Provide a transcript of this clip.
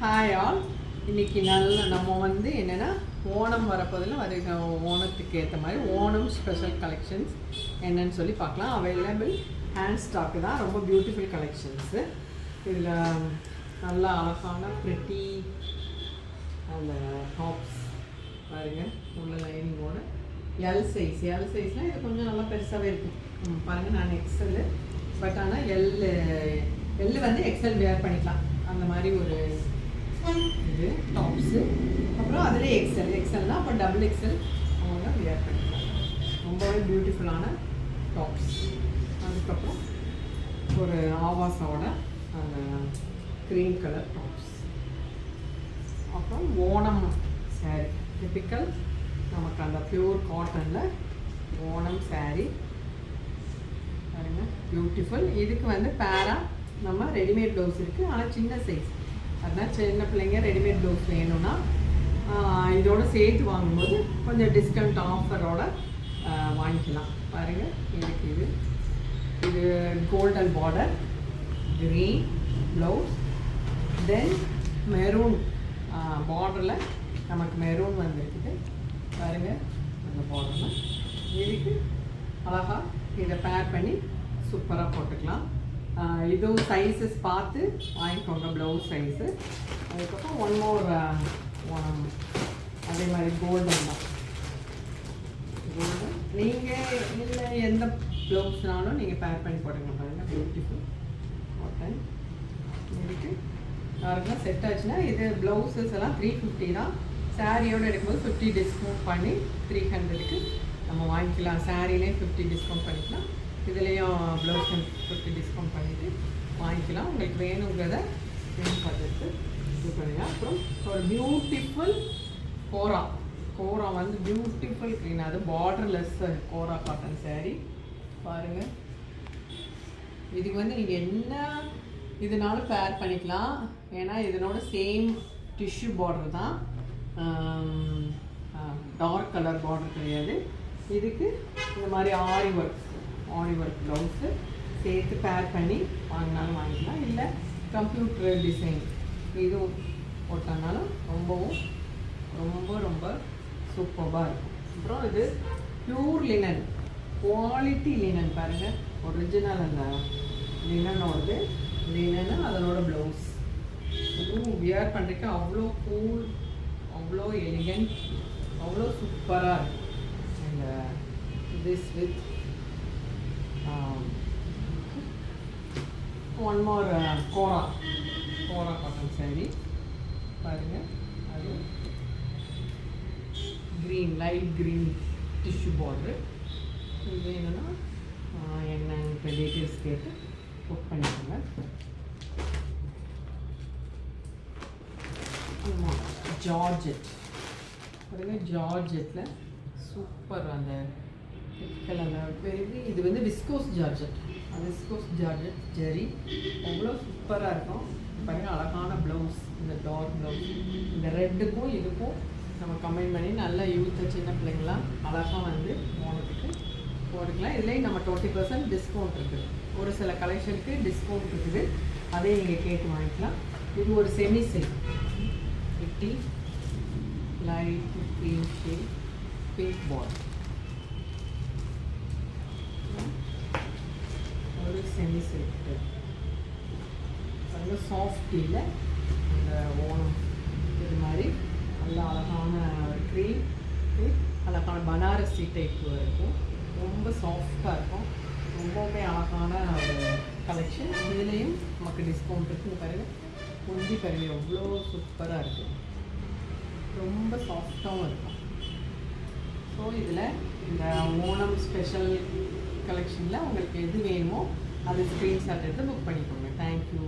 Hi all. இன்றைக்கி நம்ம என்னென்னா ஓணம் வரப்போதில் அதுக்கு ஓணத்துக்கு ஏற்ற மாதிரி ஓணம் ஸ்பெஷல் கலெக்ஷன்ஸ் என்னன்னு சொல்லி பார்க்கலாம். அவைலபிள் ஹேண்ட் ஸ்டாக்கு தான், ரொம்ப பியூட்டிஃபுல் கலெக்ஷன்ஸு. இதில் நல்லா அழகான ப்ரிட்டி அந்த டாப்ஸ் பாருங்கள், உள்ள லைனிங்கோடு எல் சைஸ்னால் இது கொஞ்சம் நல்லா பெருசாகவே இருக்கும். பாருங்கள், நான் எக்ஸல்லு, பட் ஆனால் எல்லு எக்ஸல் வேர் பண்ணிக்கலாம். அந்த மாதிரி ஒரு இது டாப்ஸு. அப்புறம் அதில் எக்ஸல்னால் அப்போ டபுள் எக்ஸல் அவங்க வேர் பண்ணிக்கலாம். ரொம்பவே பியூட்டிஃபுல்லான டாப்ஸ். அதுக்கப்புறம் ஒரு ஆவாஸோட அந்த க்ரீன் கலர் டாப்ஸ். அப்புறம் ஓணம் சாரீ, டிப்பிக்கல் நமக்கு அந்த ப்யூர் காட்டனில் ஓணம் சாரீ பாருங்க, பியூட்டிஃபுல். இதுக்கு பேரா நம்ம ரெடிமேட் ப்ளவுஸ் இருக்குது, ஆனால் சின்ன சைஸ். அதனால் சின்ன பிள்ளைங்க ரெடிமேட் ப்ளவுஸ் வேணும்னா இதோடு சேர்த்து வாங்கும்போது கொஞ்சம் டிஸ்கவுண்ட் ஆஃபரோடு வாங்கிக்கலாம். பாருங்கள், இதுக்கு இது கோல்டன் பார்டர், க்ரீன் ப்ளவுஸ், தென் மெரூன் பார்டரில் நமக்கு மெரூன் வந்துருக்குது. பாருங்கள், அந்த பார்டரில் இதுக்கு அழகாக இதை பேர் பண்ணி சூப்பராக போட்டுக்கலாம். இதுவும் சைஸஸ் பார்த்து வாங்கிக்கோங்க, ப்ளவுஸ் சைஸு. அதுக்கப்புறம் ஒன் மோர் அதே மாதிரி கோல்டன் தான். கோல்டன் நீங்கள் இல்லை எந்த ப்ளவுஸ்னாலும் நீங்கள் பேர் பண்ணி போட்டுங்க. பாருங்கள், பியூட்டிஃபுல் காட்டன். இதுக்கு யாருக்குன்னா செட் ஆச்சுன்னா இது ப்ளவுஸஸ் எல்லாம் 350 தான். சாரியோடு எடுக்கும்போது 50 டிஸ்கவுண்ட் பண்ணி 300க்கு நம்ம வாங்கிக்கலாம். சாரீலேயும் 50 டிஸ்கவுண்ட் பண்ணிக்கலாம், இதுலேயும் ப்ளவுஸ் 50 டிஸ்கவுண்ட் பண்ணிவிட்டு வாங்கிக்கலாம். உங்களுக்கு வேணுங்கிறத பார்த்துட்டு இது பண்ணிக்கலாம். அப்புறம் ஒரு பியூட்டிஃபுல் கோரா பியூட்டிஃபுல் க்ரீன், அது பார்டர்லெஸ் கோரா காட்டன் சாரீ. பாருங்கள், இதுக்கு நீங்கள் என்ன இதனாலும் பேர் பண்ணிக்கலாம். ஏன்னா இதனோட சேம் டிஷ்யூ பார்டர் தான், டார்க் கலர் பார்டர் கிடையாது. இதுக்கு இந்த மாதிரி ஆரி ஒர்க் ப்ளவுஸு சேர்த்து பேர் பண்ணி வாங்கினாலும் வாங்கிக்கலாம். இல்லை கம்ப்யூட்டர் டிசைன் இதுவும் போட்டனாலும் ரொம்ப சூப்பராக இருக்கும். அப்புறம் இது ப்யூர் லினன், குவாலிட்டி லினன். பாருங்கள், ஒரிஜினல் அந்த லினனோடது, லினனு அதனோட ப்ளவுஸ். இதுவும் வியர் பண்ணுறதுக்கு அவ்வளோ கூல், அவ்வளோ எலிகன்ட், அவ்வளோ சூப்பராக இருக்கும். இந்த this with one more kora cotton sari. பாருங்கள், அது green, light green tissue border. இது என்னென்னா என்னென்னு டீட்டெயில்ஸ் கேட்டு புக் பண்ணிக்கோங்க. ஜார்ஜெட் பாருங்கள், ஜார்ஜெட்டில் சூப்பர் அந்த இது விஸ்கோஸ் ஜார்ஜெட், விஸ்கோஸ் ஜார்ஜெட் ஜெரி அவ்வளோ சூப்பராக இருக்கும். பாருங்கள், அழகான ப்ளவுஸ், இந்த டார்க் ப்ளவுஸ், இந்த ரெட்டுக்கும் இதுக்கும் நம்ம கம்பைன் பண்ணி நல்லா யூத்தை சின்ன பிள்ளைங்களாம் அழகாக ஓணத்துக்கு போட்டுக்கலாம். இதுலேயும் நம்ம 20% டிஸ்கவுண்ட் இருக்குது. ஒரு சில கலெக்ஷனுக்கு டிஸ்கவுண்ட் இருக்குது, அதே நீங்கள் கேட்டு வாங்கிக்கலாம். இது ஒரு semi silk, 50 light green shade, pink பால், ஒரு செமி சில்க். அது சாஃப்டியில் இந்த ஓணம் இது மாதிரி நல்லா அழகான ஒரு க்ரீம், அழகான பனாரசி டைப் இருக்கும். ரொம்ப சாஃப்டாக இருக்கும், ரொம்பவுமே அழகான ஒரு கலெக்ஷன். இதுலேயும் நமக்கு டிஸ்கவுண்ட் இருக்குது. பாருங்கள், குஞ்சி பாருங்க எவ்வளோ சூப்பராக இருக்குது, ரொம்ப சாஃப்டாகவும் இருக்கும். ஸோ இதில் இந்த ஓணம் ஸ்பெஷல் கலெக்ஷனில் உங்களுக்கு எது வேணுமோ அது ஸ்க்ரீன்ஷாட் எடுத்து புக் பண்ணிக்கோங்க. தேங்க்யூ.